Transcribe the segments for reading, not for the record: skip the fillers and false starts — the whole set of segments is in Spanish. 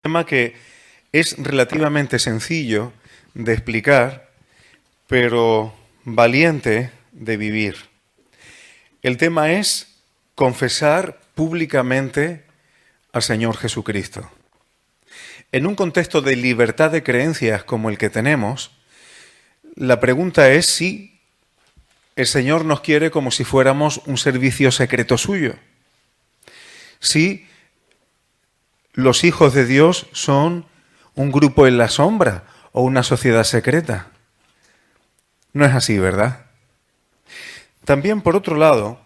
Tema que es relativamente sencillo de explicar, pero valiente de vivir. El tema es confesar públicamente al Señor Jesucristo. En un contexto de libertad de creencias como el que tenemos, la pregunta es si el Señor nos quiere como si fuéramos un servicio secreto suyo. Si los hijos de Dios son un grupo en la sombra o una sociedad secreta. No es así, ¿verdad? También, por otro lado,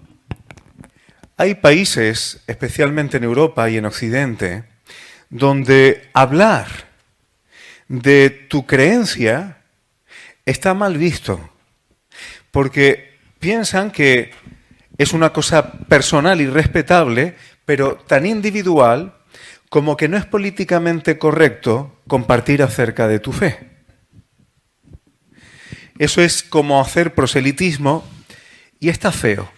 hay países, especialmente en Europa y en Occidente, donde hablar de tu creencia está mal visto, porque piensan que es una cosa personal y respetable, pero tan individual como que no es políticamente correcto compartir acerca de tu fe. Eso es como hacer proselitismo y está feo.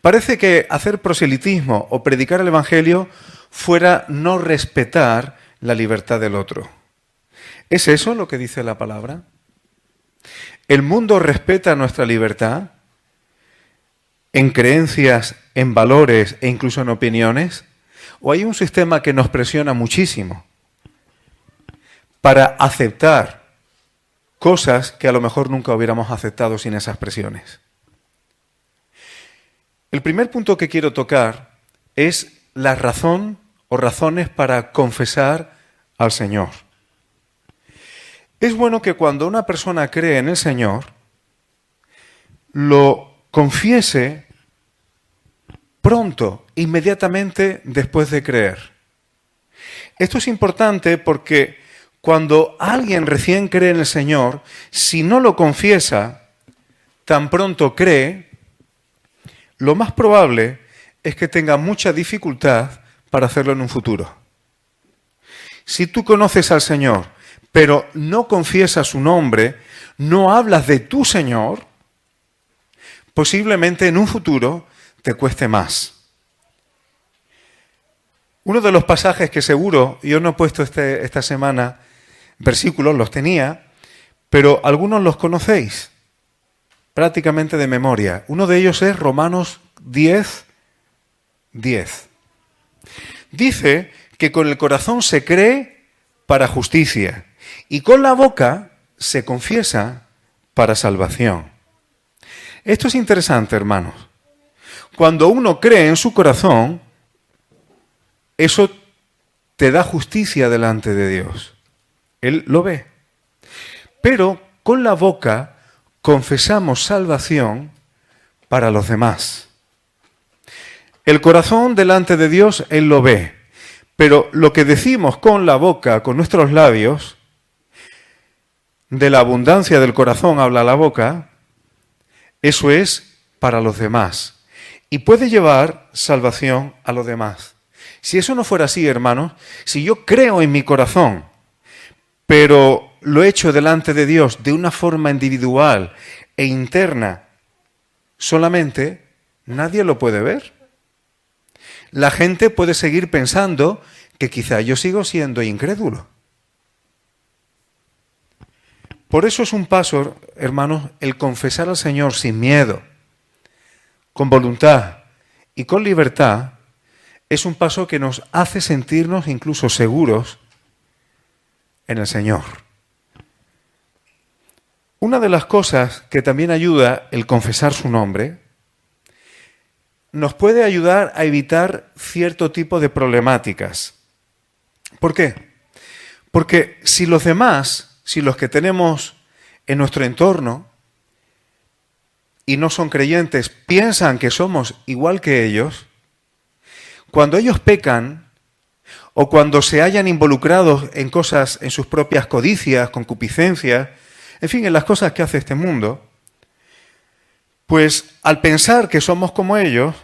Parece que hacer proselitismo o predicar el Evangelio fuera no respetar la libertad del otro. ¿Es eso lo que dice la palabra? ¿El mundo respeta nuestra libertad en creencias, en valores e incluso en opiniones? ¿O hay un sistema que nos presiona muchísimo para aceptar cosas que a lo mejor nunca hubiéramos aceptado sin esas presiones? El primer punto que quiero tocar es la razón o razones para confesar al Señor. Es bueno que cuando una persona cree en el Señor, lo confiese pronto, inmediatamente después de creer. Esto es importante porque cuando alguien recién cree en el Señor, si no lo confiesa, tan pronto cree, lo más probable es que tenga mucha dificultad para hacerlo en un futuro. Si tú conoces al Señor, pero no confiesas su nombre, no hablas de tu Señor, posiblemente en un futuro te cueste más. Uno de los pasajes que seguro, yo no he puesto esta semana versículos, los tenía, pero algunos los conocéis prácticamente de memoria. Uno de ellos es Romanos 10, 10. Dice que con el corazón se cree para justicia y con la boca se confiesa para salvación. Esto es interesante, hermanos. Cuando uno cree en su corazón, eso te da justicia delante de Dios. Él lo ve. Pero con la boca confesamos salvación para los demás. El corazón delante de Dios, Él lo ve. Pero lo que decimos con la boca, con nuestros labios, de la abundancia del corazón habla la boca, eso es para los demás. Y puede llevar salvación a los demás. Si eso no fuera así, hermanos, si yo creo en mi corazón, pero lo he hecho delante de Dios de una forma individual e interna, solamente nadie lo puede ver. La gente puede seguir pensando que quizá yo sigo siendo incrédulo. Por eso es un paso, hermanos, el confesar al Señor sin miedo, con voluntad y con libertad, es un paso que nos hace sentirnos incluso seguros en el Señor. Una de las cosas que también ayuda el confesar su nombre, nos puede ayudar a evitar cierto tipo de problemáticas. ¿Por qué? Porque si los demás, si los que tenemos en nuestro entorno y no son creyentes, piensan que somos igual que ellos, cuando ellos pecan o cuando se hayan involucrado en cosas, en sus propias codicias, concupiscencias, en fin, en las cosas que hace este mundo, pues al pensar que somos como ellos,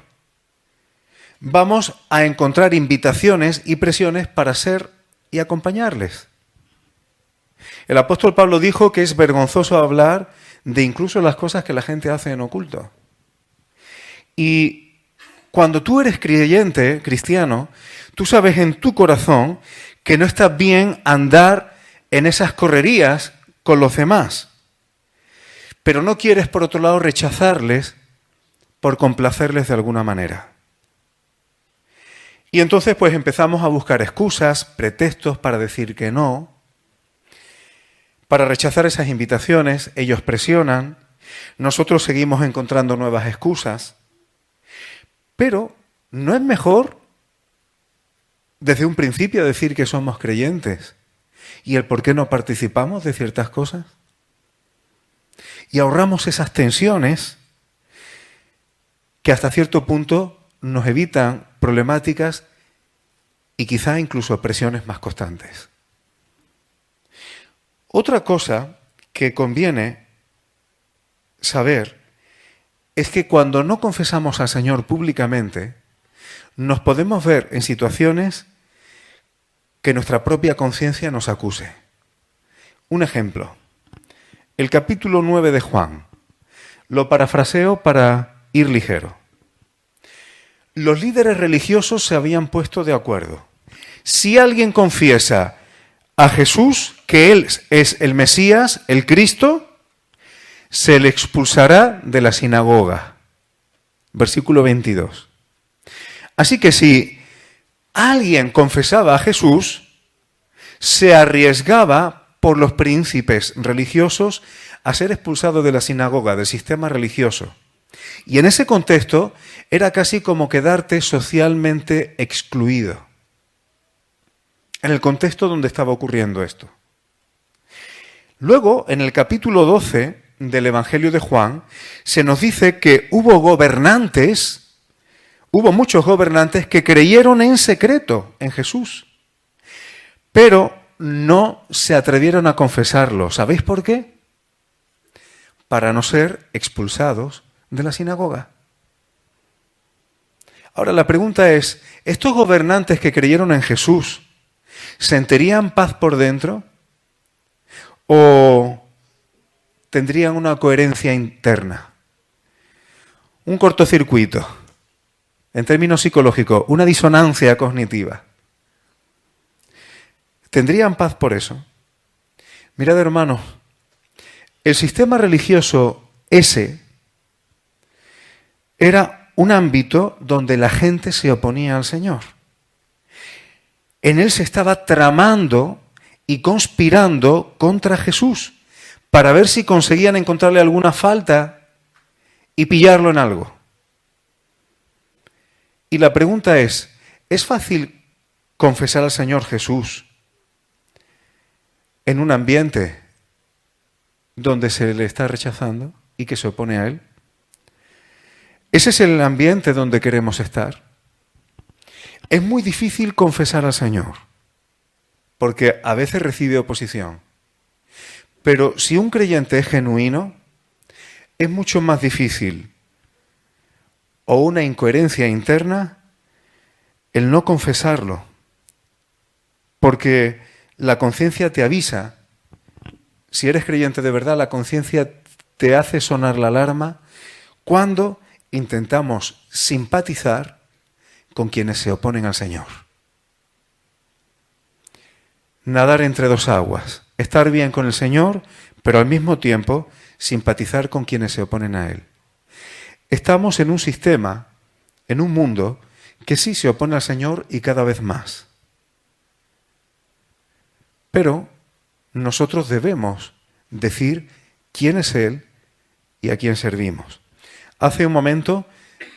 vamos a encontrar invitaciones y presiones para ser y acompañarles. El apóstol Pablo dijo que es vergonzoso hablar de incluso las cosas que la gente hace en oculto. Y cuando tú eres creyente, cristiano, tú sabes en tu corazón que no está bien andar en esas correrías con los demás. Pero no quieres, por otro lado, rechazarles por complacerles de alguna manera. Y entonces pues empezamos a buscar excusas, pretextos para decir que no, para rechazar esas invitaciones. Ellos presionan, nosotros seguimos encontrando nuevas excusas, pero ¿no es mejor desde un principio decir que somos creyentes y el por qué no participamos de ciertas cosas? Y ahorramos esas tensiones que hasta cierto punto nos evitan problemáticas y quizá incluso presiones más constantes. Otra cosa que conviene saber es que cuando no confesamos al Señor públicamente, nos podemos ver en situaciones que nuestra propia conciencia nos acuse. Un ejemplo, el capítulo 9 de Juan. Lo parafraseo para ir ligero. Los líderes religiosos se habían puesto de acuerdo. Si alguien confiesa a Jesús que Él es el Mesías, el Cristo, se le expulsará de la sinagoga. Versículo 22. Así que si alguien confesaba a Jesús, se arriesgaba por los príncipes religiosos a ser expulsado de la sinagoga, del sistema religioso. Y en ese contexto era casi como quedarte socialmente excluido. En el contexto donde estaba ocurriendo esto. Luego, en el capítulo 12 del Evangelio de Juan, se nos dice que hubo muchos gobernantes que creyeron en secreto en Jesús, pero no se atrevieron a confesarlo. ¿Sabéis por qué? Para no ser expulsados de la sinagoga. Ahora la pregunta es, ¿estos gobernantes que creyeron en Jesús sentirían paz por dentro o tendrían una coherencia interna? Un cortocircuito, en términos psicológicos, una disonancia cognitiva. ¿Tendrían paz por eso? Mirad, hermanos, el sistema religioso ese era un ámbito donde la gente se oponía al Señor. En él se estaba tramando y conspirando contra Jesús para ver si conseguían encontrarle alguna falta y pillarlo en algo. Y la pregunta ¿es fácil confesar al Señor Jesús en un ambiente donde se le está rechazando y que se opone a Él? ¿Ese es el ambiente donde queremos estar? Es muy difícil confesar al Señor, porque a veces recibe oposición. Pero si un creyente es genuino, es mucho más difícil, o una incoherencia interna, el no confesarlo, porque la conciencia te avisa. Si eres creyente de verdad, la conciencia te hace sonar la alarma cuando intentamos simpatizar con quienes se oponen al Señor. Nadar entre dos aguas, estar bien con el Señor, pero al mismo tiempo simpatizar con quienes se oponen a Él. Estamos en un sistema, en un mundo, que sí se opone al Señor y cada vez más. Pero nosotros debemos decir quién es Él y a quién servimos. Hace un momento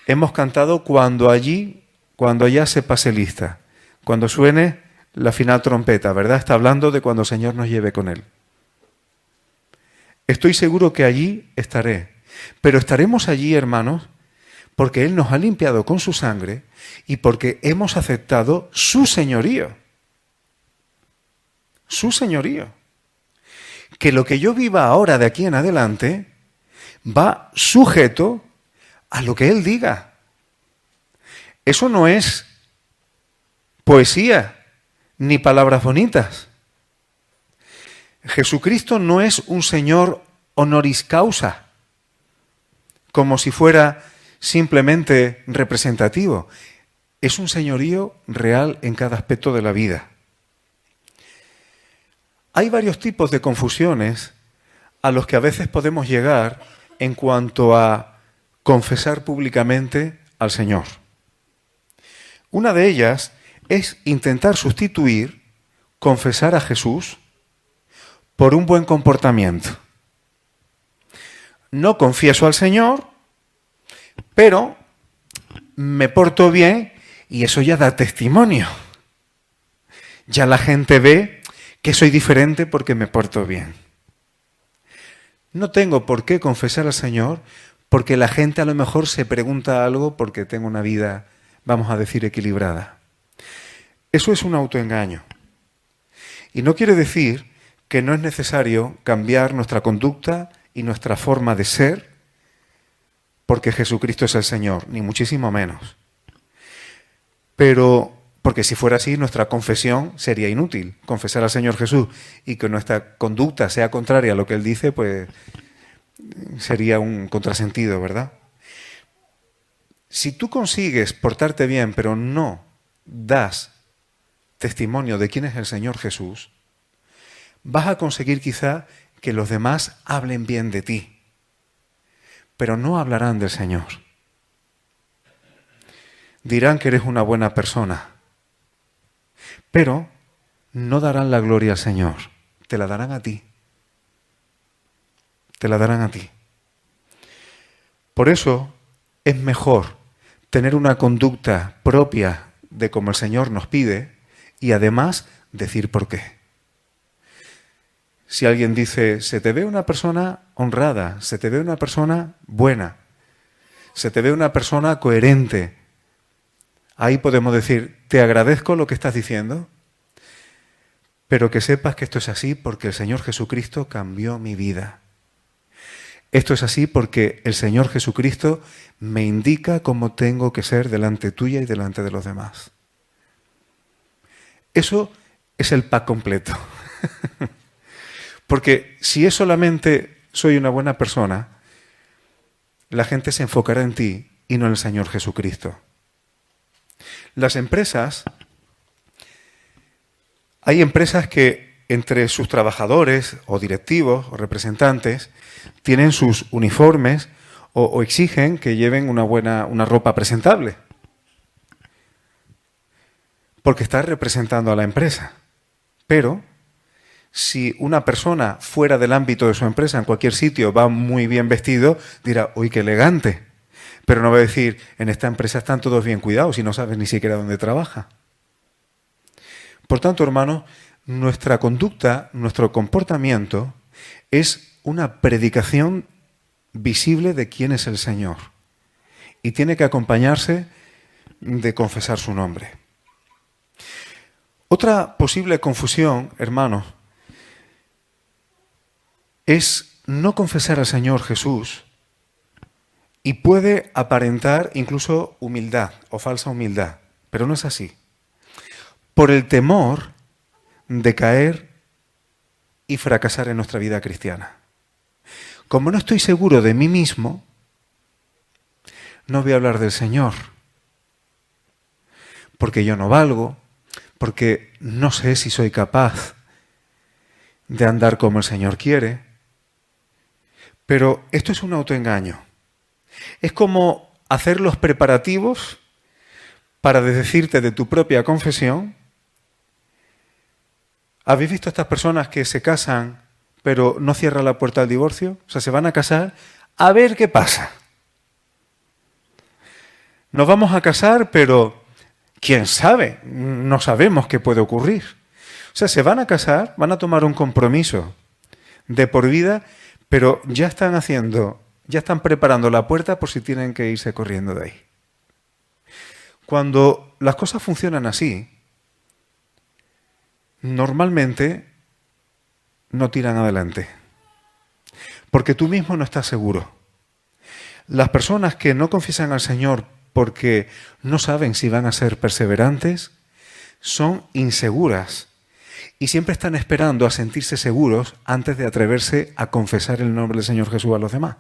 hemos cantado cuando allá se pase lista, cuando suene la final trompeta, ¿verdad? Está hablando de cuando el Señor nos lleve con Él. Estoy seguro que allí estaré, pero estaremos allí, hermanos, porque Él nos ha limpiado con su sangre y porque hemos aceptado su señorío. Su señorío. Que lo que yo viva ahora de aquí en adelante va sujeto a lo que Él diga. Eso no es poesía ni palabras bonitas. Jesucristo no es un Señor honoris causa, como si fuera simplemente representativo. Es un señorío real en cada aspecto de la vida. hay varios tipos de confusiones a los que a veces podemos llegar en cuanto a confesar públicamente al Señor. Una de ellas es intentar sustituir confesar a Jesús por un buen comportamiento. No confieso al Señor, pero me porto bien y eso ya da testimonio. Ya la gente ve que soy diferente porque me porto bien. No tengo por qué confesar al Señor porque la gente a lo mejor se pregunta algo porque tengo una vida, vamos a decir, equilibrada. Eso es un autoengaño. Y no quiere decir que no es necesario cambiar nuestra conducta y nuestra forma de ser porque Jesucristo es el Señor, ni muchísimo menos. Pero, porque si fuera así, nuestra confesión sería inútil. Confesar al Señor Jesús y que nuestra conducta sea contraria a lo que Él dice, pues sería un contrasentido, ¿verdad? Si tú consigues portarte bien, pero no das testimonio de quién es el Señor Jesús, vas a conseguir quizá que los demás hablen bien de ti, pero no hablarán del Señor. Dirán que eres una buena persona, pero no darán la gloria al Señor, te la darán a ti. Te la darán a ti. Por eso es mejor tener una conducta propia de como el Señor nos pide y además decir por qué. Si alguien dice, se te ve una persona honrada, se te ve una persona buena, se te ve una persona coherente, ahí podemos decir, te agradezco lo que estás diciendo, pero que sepas que esto es así porque el Señor Jesucristo cambió mi vida. Esto es así porque el Señor Jesucristo me indica cómo tengo que ser delante tuya y delante de los demás. Eso es el pack completo. Porque si es solamente soy una buena persona, la gente se enfocará en ti y no en el Señor Jesucristo. Las empresas, hay empresas que entre sus trabajadores o directivos o representantes tienen sus uniformes o exigen que lleven una ropa presentable. Porque está representando a la empresa. Pero si una persona fuera del ámbito de su empresa, en cualquier sitio, va muy bien vestido, dirá, uy, qué elegante. Pero no va a decir, en esta empresa están todos bien cuidados y no sabes ni siquiera dónde trabaja. Por tanto, hermanos, nuestra conducta, nuestro comportamiento es una predicación visible de quién es el Señor. Y tiene que acompañarse de confesar su nombre. Otra posible confusión, hermanos, es no confesar al Señor Jesús y puede aparentar incluso humildad o falsa humildad, pero no es así. Por el temor de caer y fracasar en nuestra vida cristiana. Como no estoy seguro de mí mismo, no voy a hablar del Señor, porque yo no valgo, porque no sé si soy capaz de andar como el Señor quiere. Pero esto es un autoengaño. Es como hacer los preparativos para desdecirte de tu propia confesión. ¿Habéis visto a estas personas que se casan pero no cierran la puerta al divorcio? O sea, se van a casar a ver qué pasa. Nos vamos a casar, pero quién sabe, no sabemos qué puede ocurrir. O sea, se van a casar, van a tomar un compromiso de por vida, pero ya están preparando la puerta por si tienen que irse corriendo de ahí. Cuando las cosas funcionan así, normalmente no tiran adelante, porque tú mismo no estás seguro. Las personas que no confiesan al Señor porque no saben si van a ser perseverantes, son inseguras y siempre están esperando a sentirse seguros antes de atreverse a confesar el nombre del Señor Jesús a los demás.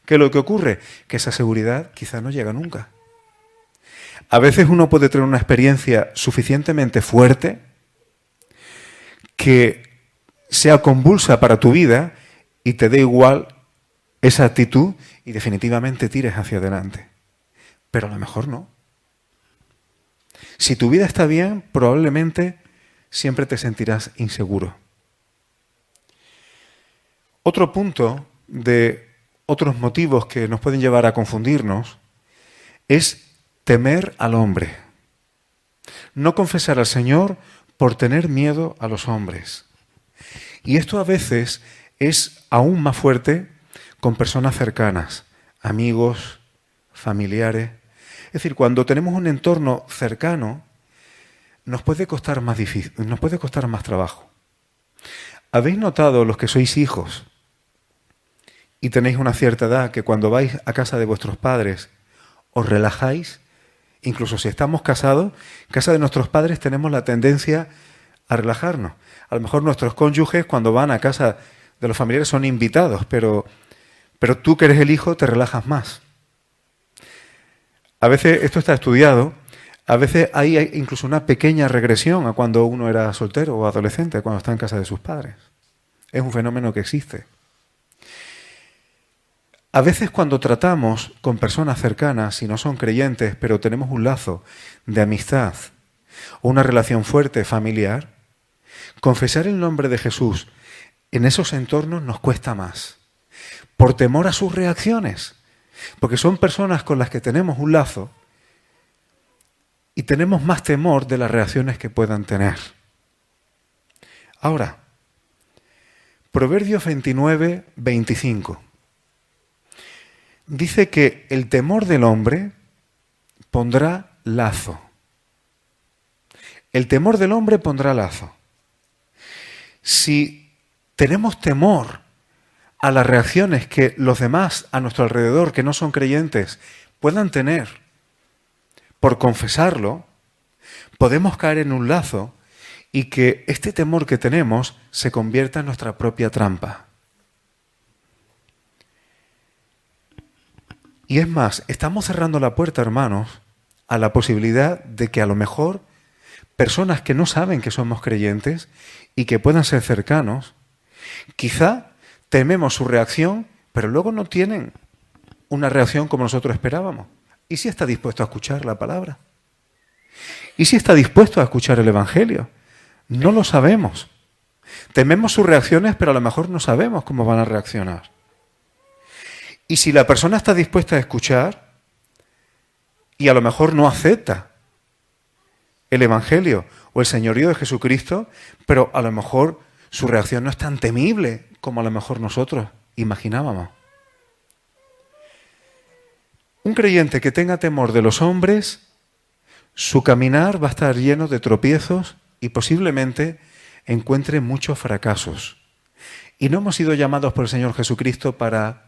¿Qué es lo que ocurre? Que esa seguridad quizá no llega nunca. A veces uno puede tener una experiencia suficientemente fuerte que sea convulsa para tu vida y te dé igual esa actitud y definitivamente tires hacia adelante. Pero a lo mejor no. Si tu vida está bien, probablemente siempre te sentirás inseguro. Otro punto de otros motivos que nos pueden llevar a confundirnos es temer al hombre. No confesar al Señor por tener miedo a los hombres. Y esto a veces es aún más fuerte con personas cercanas, amigos, familiares. Es decir, cuando tenemos un entorno cercano, nos puede costar más difícil, nos puede costar más trabajo. ¿Habéis notado, los que sois hijos y tenéis una cierta edad, que cuando vais a casa de vuestros padres os relajáis? Incluso si estamos casados, en casa de nuestros padres tenemos la tendencia a relajarnos. A lo mejor nuestros cónyuges cuando van a casa de los familiares son invitados, pero tú que eres el hijo te relajas más. A veces, esto está estudiado, a veces hay incluso una pequeña regresión a cuando uno era soltero o adolescente, cuando está en casa de sus padres. Es un fenómeno que existe. A veces cuando tratamos con personas cercanas, si no son creyentes, pero tenemos un lazo de amistad o una relación fuerte familiar, confesar el nombre de Jesús en esos entornos nos cuesta más, por temor a sus reacciones, porque son personas con las que tenemos un lazo y tenemos más temor de las reacciones que puedan tener. Ahora, Proverbios 29, 25. Dice que el temor del hombre pondrá lazo. El temor del hombre pondrá lazo. Si tenemos temor a las reacciones que los demás a nuestro alrededor, que no son creyentes, puedan tener por confesarlo, podemos caer en un lazo y que este temor que tenemos se convierta en nuestra propia trampa. Y es más, estamos cerrando la puerta, hermanos, a la posibilidad de que a lo mejor personas que no saben que somos creyentes y que puedan ser cercanos, quizá tememos su reacción, pero luego no tienen una reacción como nosotros esperábamos. ¿Y si está dispuesto a escuchar la palabra? ¿Y si está dispuesto a escuchar el Evangelio? No lo sabemos. Tememos sus reacciones, pero a lo mejor no sabemos cómo van a reaccionar. Y si la persona está dispuesta a escuchar y a lo mejor no acepta el Evangelio o el señorío de Jesucristo, pero a lo mejor su reacción no es tan temible como a lo mejor nosotros imaginábamos. Un creyente que tenga temor de los hombres, su caminar va a estar lleno de tropiezos y posiblemente encuentre muchos fracasos. Y no hemos sido llamados por el Señor Jesucristo para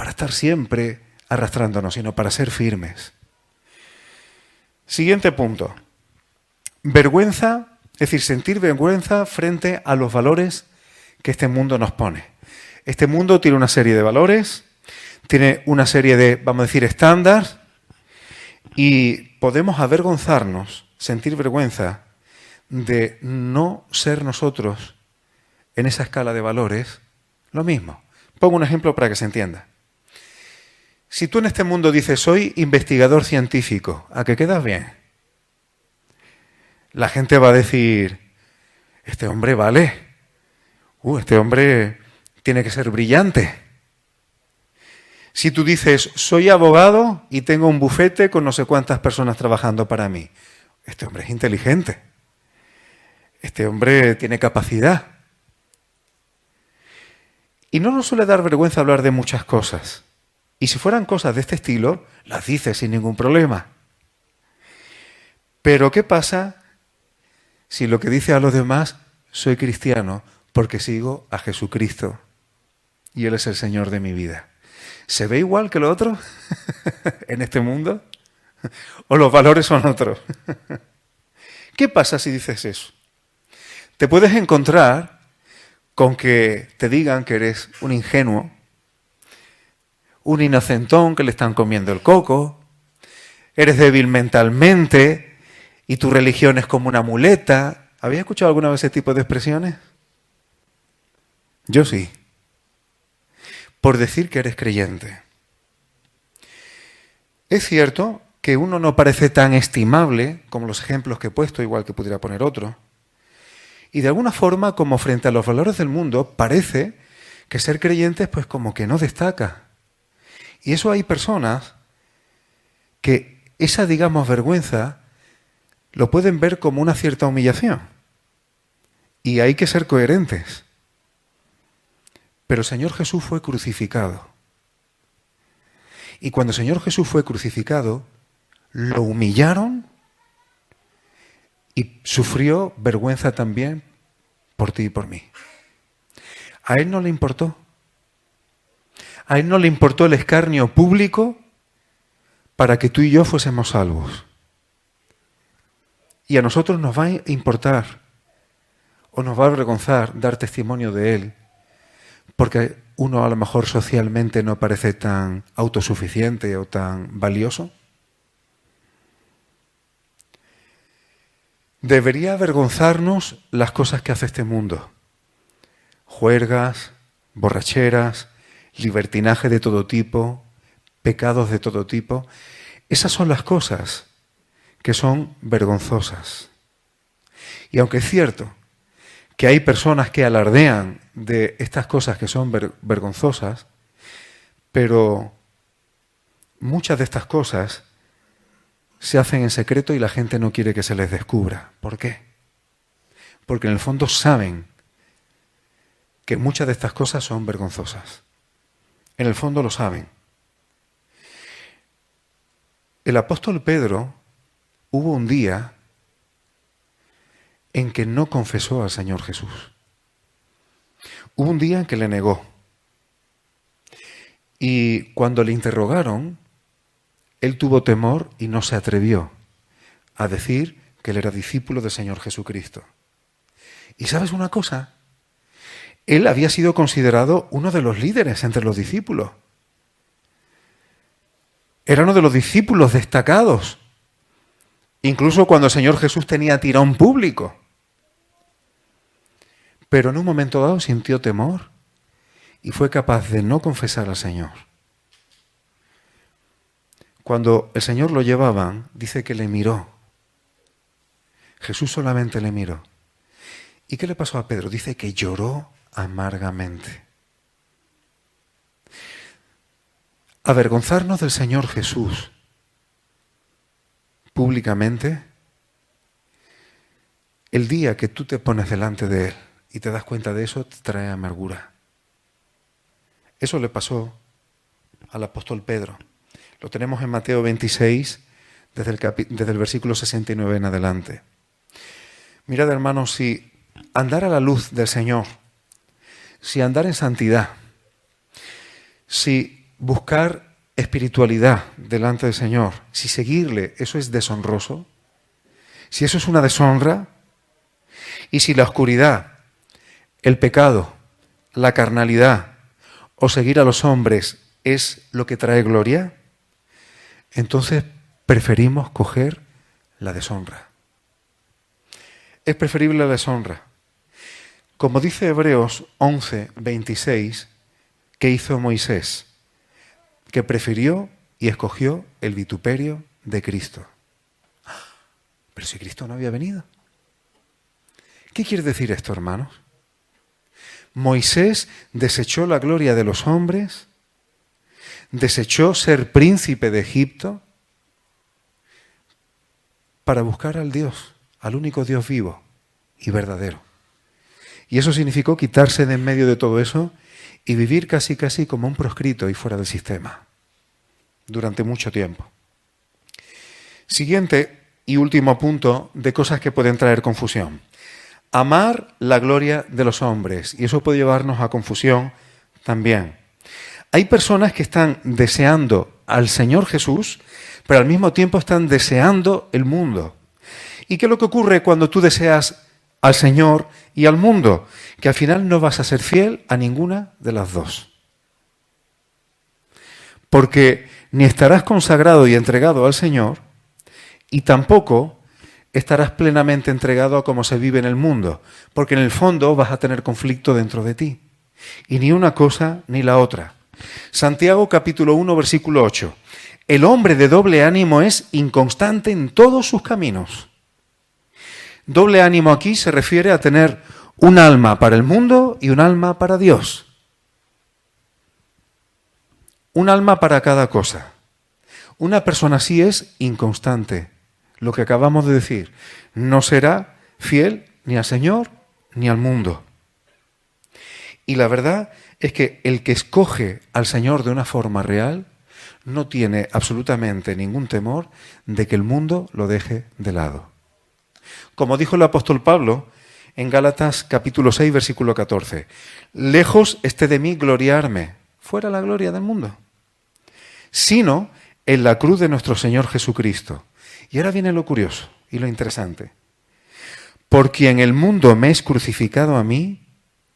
estar siempre arrastrándonos, sino para ser firmes. Siguiente punto. Vergüenza, es decir, sentir vergüenza frente a los valores que este mundo nos pone. Este mundo tiene una serie de valores, tiene una serie de, vamos a decir, estándares, y podemos avergonzarnos, sentir vergüenza de no ser nosotros en esa escala de valores lo mismo. Pongo un ejemplo para que se entienda. Si tú en este mundo dices, soy investigador científico, ¿a qué quedas bien? La gente va a decir, este hombre vale, este hombre tiene que ser brillante. Si tú dices, soy abogado y tengo un bufete con no sé cuántas personas trabajando para mí, este hombre es inteligente, este hombre tiene capacidad. Y no nos suele dar vergüenza hablar de muchas cosas. Y si fueran cosas de este estilo, las dices sin ningún problema. Pero ¿qué pasa si lo que dice a los demás, soy cristiano porque sigo a Jesucristo y Él es el Señor de mi vida? ¿Se ve igual que lo otro en este mundo? ¿O los valores son otros? ¿Qué pasa si dices eso? Te puedes encontrar con que te digan que eres un ingenuo, un inocentón que le están comiendo el coco, eres débil mentalmente y tu religión es como una muleta, ¿Habéis escuchado alguna vez ese tipo de expresiones? Yo sí. Por decir que eres creyente. Es cierto que uno no parece tan estimable como los ejemplos que he puesto, igual que pudiera poner otro. Y de alguna forma, como frente a los valores del mundo, parece que ser creyentes pues como que no destaca. Y eso hay personas que esa, digamos, vergüenza lo pueden ver como una cierta humillación. Y hay que ser coherentes. Pero el Señor Jesús fue crucificado. Y cuando el Señor Jesús fue crucificado, lo humillaron y sufrió vergüenza también por ti y por mí. A Él no le importó. A Él no le importó el escarnio público para que tú y yo fuésemos salvos. Y a nosotros nos va a importar o nos va a avergonzar dar testimonio de Él, porque uno a lo mejor socialmente no parece tan autosuficiente o tan valioso. Debería avergonzarnos las cosas que hace este mundo. Juergas, borracheras, libertinaje de todo tipo, pecados de todo tipo. Esas son las cosas que son vergonzosas. Y aunque es cierto que hay personas que alardean de estas cosas que son vergonzosas, pero muchas de estas cosas se hacen en secreto y la gente no quiere que se les descubra. ¿Por qué? Porque en el fondo saben que muchas de estas cosas son vergonzosas. En el fondo lo saben. El apóstol Pedro hubo un día en que no confesó al Señor Jesús. Hubo un día en que le negó. Y cuando le interrogaron, él tuvo temor y no se atrevió a decir que él era discípulo del Señor Jesucristo. ¿Y sabes una cosa? Él había sido considerado uno de los líderes entre los discípulos. Era uno de los discípulos destacados. Incluso cuando el Señor Jesús tenía tirón público. Pero en un momento dado sintió temor y fue capaz de no confesar al Señor. Cuando el Señor lo llevaban, dice que le miró. Jesús solamente le miró. ¿Y qué le pasó a Pedro? Dice que lloró amargamente. Avergonzarnos del Señor Jesús públicamente, el día que tú te pones delante de Él y te das cuenta de eso, te trae amargura. Eso le pasó al apóstol Pedro. Lo tenemos en Mateo 26, desde el versículo 69 en adelante. Mirad, hermanos, si andar a la luz del Señor, si andar en santidad, si buscar espiritualidad delante del Señor, si seguirle, eso es deshonroso, si eso es una deshonra, y si la oscuridad, el pecado, la carnalidad o seguir a los hombres es lo que trae gloria, entonces preferimos coger la deshonra. Es preferible la deshonra. Como dice Hebreos 11, 26, ¿qué hizo Moisés? Que prefirió y escogió el vituperio de Cristo. Pero si Cristo no había venido. ¿Qué quiere decir esto, hermanos? Moisés desechó la gloria de los hombres, desechó ser príncipe de Egipto para buscar al Dios, al único Dios vivo y verdadero. Y eso significó quitarse de en medio de todo eso y vivir casi como un proscrito y fuera del sistema durante mucho tiempo. Siguiente y último punto de cosas que pueden traer confusión. Amar la gloria de los hombres, y eso puede llevarnos a confusión también. Hay personas que están deseando al Señor Jesús, pero al mismo tiempo están deseando el mundo. ¿Y qué es lo que ocurre cuando tú deseas al Señor y al mundo? Que al final no vas a ser fiel a ninguna de las dos. Porque ni estarás consagrado y entregado al Señor, y tampoco estarás plenamente entregado a cómo se vive en el mundo, porque en el fondo vas a tener conflicto dentro de ti. Y ni una cosa ni la otra. Santiago capítulo 1, versículo 8. El hombre de doble ánimo es inconstante en todos sus caminos. Doble ánimo aquí se refiere a tener un alma para el mundo y un alma para Dios. Un alma para cada cosa. Una persona así es inconstante. Lo que acabamos de decir, no será fiel ni al Señor ni al mundo. Y la verdad es que el que escoge al Señor de una forma real no tiene absolutamente ningún temor de que el mundo lo deje de lado. Como dijo el apóstol Pablo en Gálatas capítulo 6, versículo 14, lejos esté de mí gloriarme, fuera la gloria del mundo, sino en la cruz de nuestro Señor Jesucristo. Y ahora viene lo curioso y lo interesante. Por quien el mundo me es crucificado a mí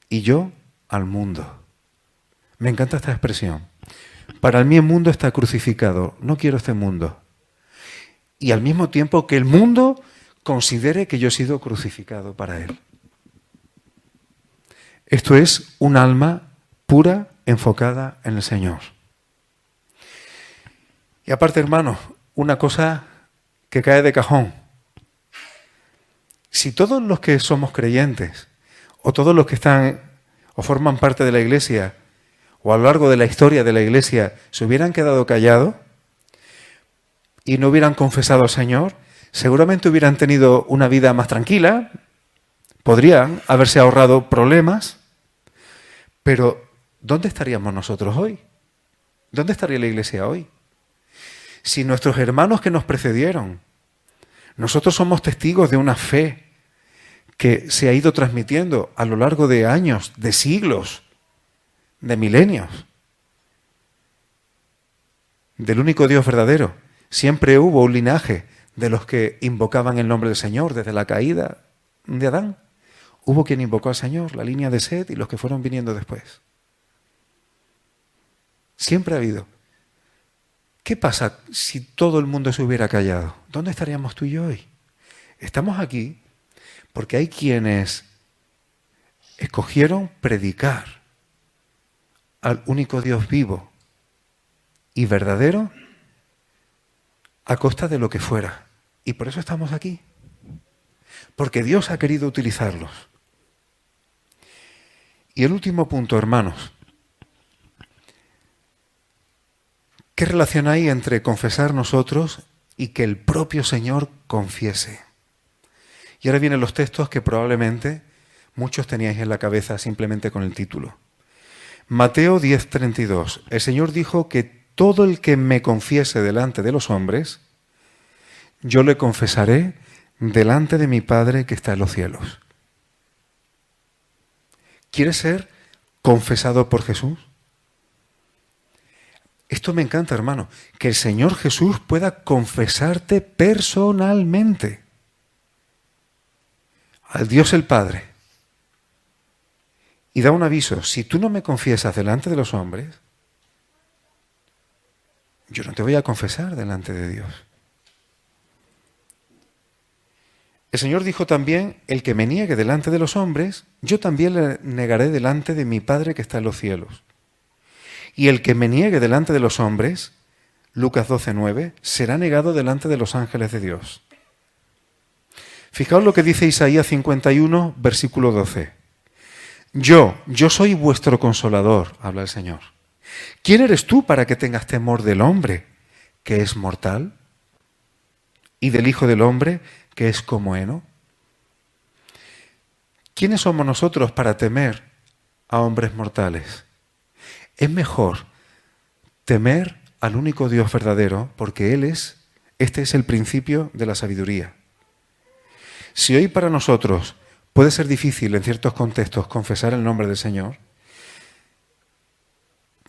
y yo al mundo. Me encanta esta expresión. Para mí el mundo está crucificado. No quiero este mundo. Y al mismo tiempo que el mundo considere que yo he sido crucificado para él. Esto es un alma pura, enfocada en el Señor. Y aparte, hermanos, una cosa que cae de cajón. Si todos los que somos creyentes, o todos los que están o forman parte de la Iglesia, o a lo largo de la historia de la Iglesia, se hubieran quedado callados y no hubieran confesado al Señor, seguramente hubieran tenido una vida más tranquila, podrían haberse ahorrado problemas, pero ¿dónde estaríamos nosotros hoy? ¿Dónde estaría la Iglesia hoy? Si nuestros hermanos que nos precedieron, nosotros somos testigos de una fe que se ha ido transmitiendo a lo largo de años, de siglos, de milenios, del único Dios verdadero. Siempre hubo un linaje de los que invocaban el nombre del Señor desde la caída de Adán. Hubo quien invocó al Señor, la línea de Set y los que fueron viniendo después. Siempre ha habido. ¿Qué pasa si todo el mundo se hubiera callado? ¿Dónde estaríamos tú y yo hoy? Estamos aquí porque hay quienes escogieron predicar al único Dios vivo y verdadero a costa de lo que fuera. Y por eso estamos aquí. Porque Dios ha querido utilizarlos. Y el último punto, hermanos. ¿Qué relación hay entre confesar nosotros y que el propio Señor confiese? Y ahora vienen los textos que probablemente muchos teníais en la cabeza simplemente con el título. Mateo 10:32. El Señor dijo que todo el que me confiese delante de los hombres, yo le confesaré delante de mi Padre que está en los cielos. ¿Quieres ser confesado por Jesús? Esto me encanta, hermano, que el Señor Jesús pueda confesarte personalmente al Dios el Padre. Y da un aviso, si tú no me confiesas delante de los hombres, yo no te voy a confesar delante de Dios. El Señor dijo también, el que me niegue delante de los hombres, yo también le negaré delante de mi Padre que está en los cielos. Y el que me niegue delante de los hombres, Lucas 12:9, será negado delante de los ángeles de Dios. Fijaos lo que dice Isaías 51, versículo 12. Yo soy vuestro consolador, habla el Señor. ¿Quién eres tú para que tengas temor del hombre, que es mortal? ¿Y del Hijo del Hombre, que es como heno? ¿Quiénes somos nosotros para temer a hombres mortales? Es mejor temer al único Dios verdadero, porque este es el principio de la sabiduría. Si hoy para nosotros puede ser difícil en ciertos contextos confesar el nombre del Señor,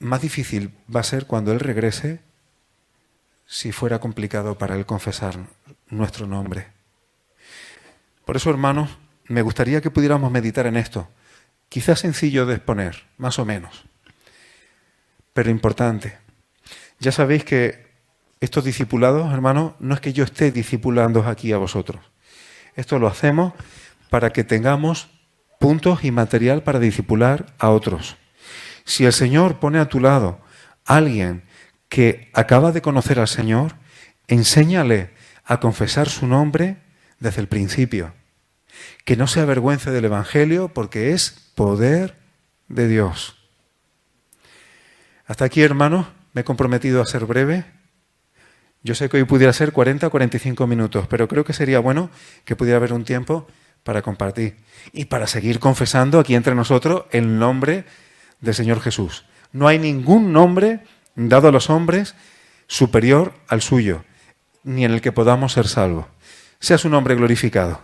más difícil va a ser cuando Él regrese, si fuera complicado para Él confesar nuestro nombre. Por eso, hermanos, me gustaría que pudiéramos meditar en esto. Quizás sencillo de exponer, más o menos, pero importante. Ya sabéis que estos discipulados, hermanos, no es que yo esté discipulándoos aquí a vosotros, Esto lo hacemos para que tengamos puntos y material para discipular a otros. Si el Señor pone a tu lado a alguien que acaba de conocer al Señor, enséñale a confesar su nombre desde el principio. Que no se avergüence del Evangelio porque es poder de Dios. Hasta aquí, hermanos, me he comprometido a ser breve. Yo sé que hoy pudiera ser 40 o 45 minutos, pero creo que sería bueno que pudiera haber un tiempo para compartir y para seguir confesando aquí entre nosotros el nombre del Señor Jesús. No hay ningún nombre dado a los hombres superior al suyo, ni en el que podamos ser salvos. Sea su nombre glorificado.